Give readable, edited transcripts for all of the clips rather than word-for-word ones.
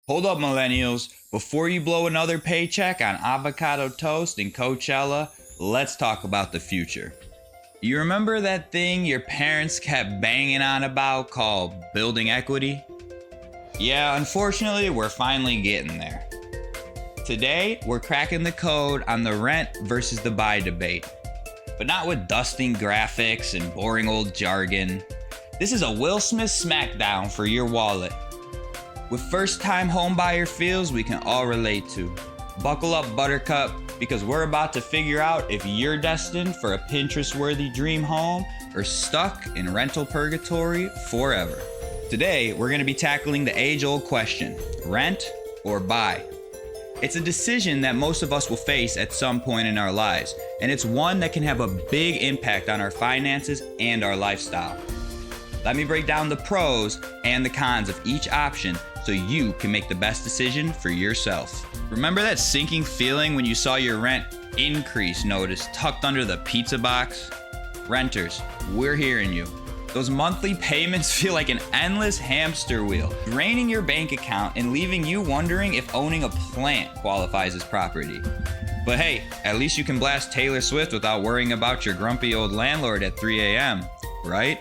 Hold up, millennials. Before you blow another paycheck on avocado toast and Coachella, let's talk about the future. You remember that thing your parents kept banging on about called building equity? Yeah, unfortunately, we're finally getting there. Today, we're cracking the code on the rent versus the buy debate. But not with dusting graphics and boring old jargon. This is a Will Smith smackdown for your wallet. With first-time homebuyer feels we can all relate to. Buckle up, Buttercup, because we're about to figure out if you're destined for a Pinterest-worthy dream home or stuck in rental purgatory forever. Today, we're going to be tackling the age-old question, rent or buy. It's a decision that most of us will face at some point in our lives, and it's one that can have a big impact on our finances and our lifestyle. Let me break down the pros and the cons of each option so you can make the best decision for yourself. Remember that sinking feeling when you saw your rent increase notice tucked under the pizza box? Renters, we're hearing you. Those monthly payments feel like an endless hamster wheel, draining your bank account and leaving you wondering if owning a plant qualifies as property. But hey, at least you can blast Taylor Swift without worrying about your grumpy old landlord at 3 a.m., right?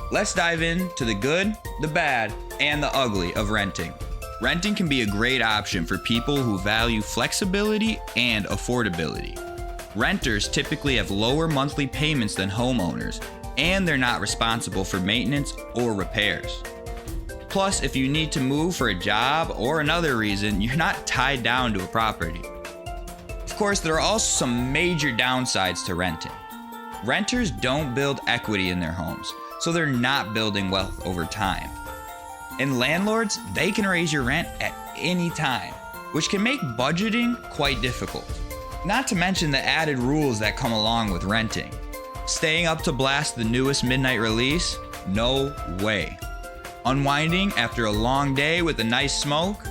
Let's dive into the good, the bad, and the ugly of renting. Renting can be a great option for people who value flexibility and affordability. Renters typically have lower monthly payments than homeowners, and they're not responsible for maintenance or repairs. Plus, if you need to move for a job or another reason, you're not tied down to a property. Of course, there are also some major downsides to renting. Renters don't build equity in their homes, so they're not building wealth over time. And landlords, they can raise your rent at any time, which can make budgeting quite difficult. Not to mention the added rules that come along with renting. Staying up to blast the newest midnight release? No way. Unwinding after a long day with a nice smoke?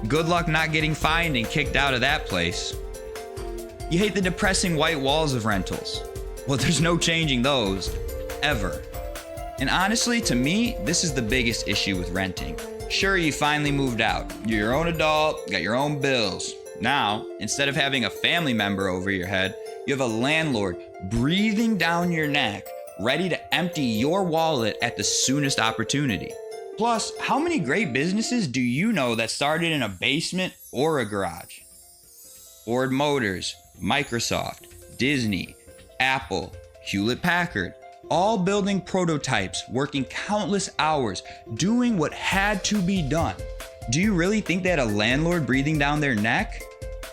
Good luck not getting fined and kicked out of that place. You hate the depressing white walls of rentals. Well, there's no changing those, ever. And honestly, to me, this is the biggest issue with renting. Sure, you finally moved out. You're your own adult, got your own bills. Now, instead of having a family member over your head, you have a landlord breathing down your neck, ready to empty your wallet at the soonest opportunity. Plus, how many great businesses do you know that started in a basement or a garage? Ford Motors, Microsoft, Disney, Apple, Hewlett-Packard, all building prototypes, working countless hours, doing what had to be done. Do you really think they had a landlord breathing down their neck?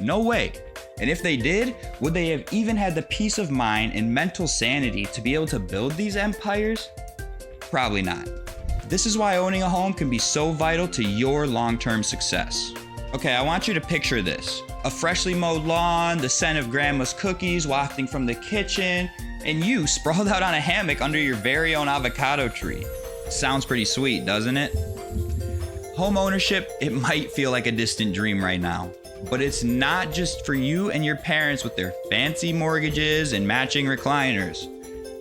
No way. And if they did, would they have even had the peace of mind and mental sanity to be able to build these empires? Probably not. This is why owning a home can be so vital to your long-term success. Okay, I want you to picture this. A freshly mowed lawn, the scent of grandma's cookies wafting from the kitchen, and you sprawled out on a hammock under your very own avocado tree. Sounds pretty sweet, doesn't it? Home ownership, it might feel like a distant dream right now, but it's not just for you and your parents with their fancy mortgages and matching recliners.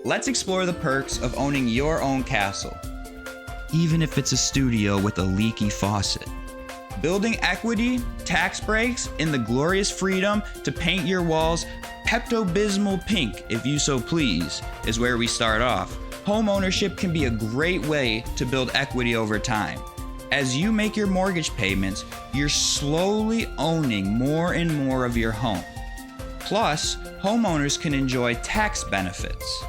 Let's explore the perks of owning your own castle, even if it's a studio with a leaky faucet. Building equity, tax breaks, and the glorious freedom to paint your walls Pepto-Bismol pink, if you so please, is where we start off. Home ownership can be a great way to build equity over time. As you make your mortgage payments, you're slowly owning more and more of your home. Plus, homeowners can enjoy tax benefits,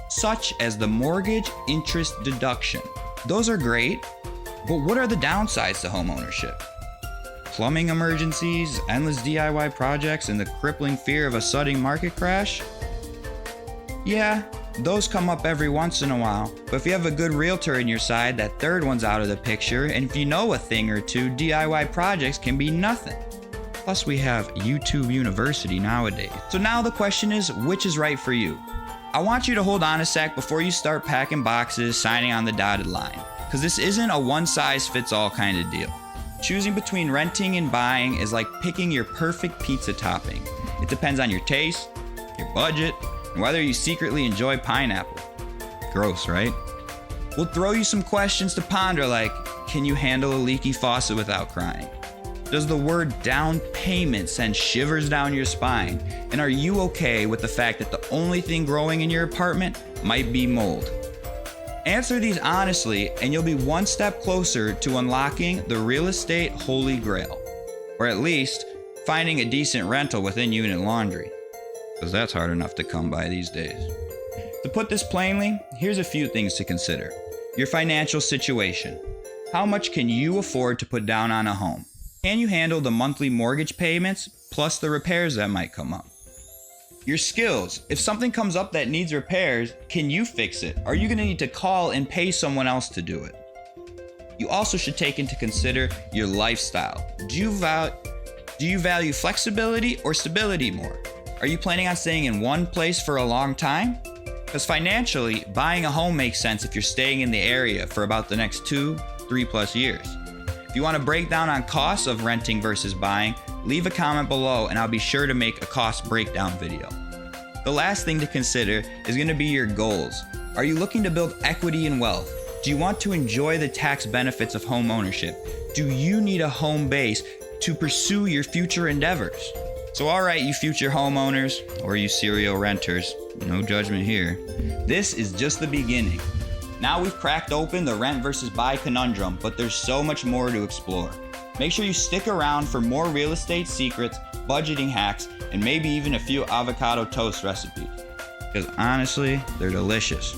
such as the mortgage interest deduction. Those are great, but what are the downsides to home ownership? Plumbing emergencies, endless DIY projects, and the crippling fear of a sudden market crash? Yeah, those come up every once in a while, but if you have a good realtor in your side, that third one's out of the picture, and if you know a thing or two, DIY projects can be nothing. Plus, we have YouTube University nowadays. So now the question is, which is right for you? I want you to hold on a sec before you start packing boxes, signing on the dotted line, because this isn't a one-size-fits-all kind of deal. Choosing between renting and buying is like picking your perfect pizza topping. It depends on your taste, your budget, and whether you secretly enjoy pineapple. Gross, right? We'll throw you some questions to ponder like, can you handle a leaky faucet without crying? Does the word down payment send shivers down your spine? And are you okay with the fact that the only thing growing in your apartment might be mold? Answer these honestly, and you'll be one step closer to unlocking the real estate holy grail. Or at least, finding a decent rental with in-unit laundry. Because that's hard enough to come by these days. To put this plainly, here's a few things to consider. Your financial situation. How much can you afford to put down on a home? Can you handle the monthly mortgage payments, plus the repairs that might come up? Your skills. If something comes up that needs repairs, can you fix it? Are you going to need to call and pay someone else to do it? You also should take into consider your lifestyle. Do you value flexibility or stability more? Are you planning on staying in one place for a long time? Because financially, buying a home makes sense if you're staying in the area for about the next 2-3+ years. If you want to break down on costs of renting versus buying, leave a comment below and I'll be sure to make a cost breakdown video. The last thing to consider is going to be your goals. Are you looking to build equity and wealth? Do you want to enjoy the tax benefits of home ownership? Do you need a home base to pursue your future endeavors? So alright, you future homeowners, or you serial renters, no judgment here. This is just the beginning. Now we've cracked open the rent versus buy conundrum, but there's so much more to explore. Make sure you stick around for more real estate secrets, budgeting hacks, and maybe even a few avocado toast recipes. Because honestly, they're delicious.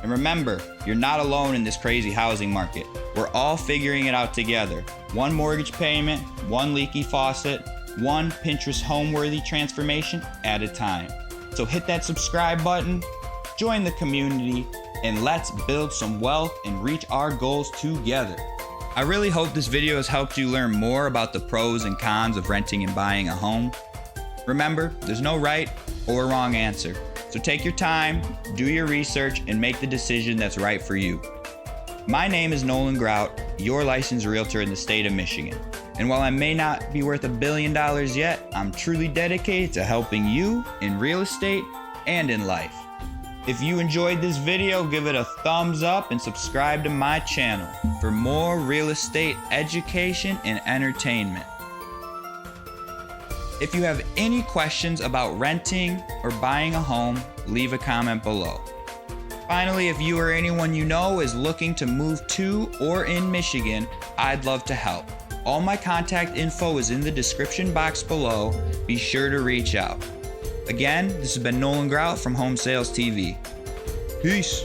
And remember, you're not alone in this crazy housing market. We're all figuring it out together. One mortgage payment, one leaky faucet, one Pinterest home-worthy transformation at a time. So hit that subscribe button, join the community, and let's build some wealth and reach our goals together. I really hope this video has helped you learn more about the pros and cons of renting and buying a home. Remember, there's no right or wrong answer. So take your time, do your research, and make the decision that's right for you. My name is Nolan, your licensed realtor in the state of Michigan. And while I may not be worth $1 billion yet, I'm truly dedicated to helping you in real estate and in life. If you enjoyed this video, give it a thumbs up and subscribe to my channel for more real estate education and entertainment. If you have any questions about renting or buying a home, leave a comment below. Finally, if you or anyone you know is looking to move to or in Michigan, I'd love to help. All my contact info is in the description box below. Be sure to reach out. Again, this has been Nolan from HomeSalesTV. Peace.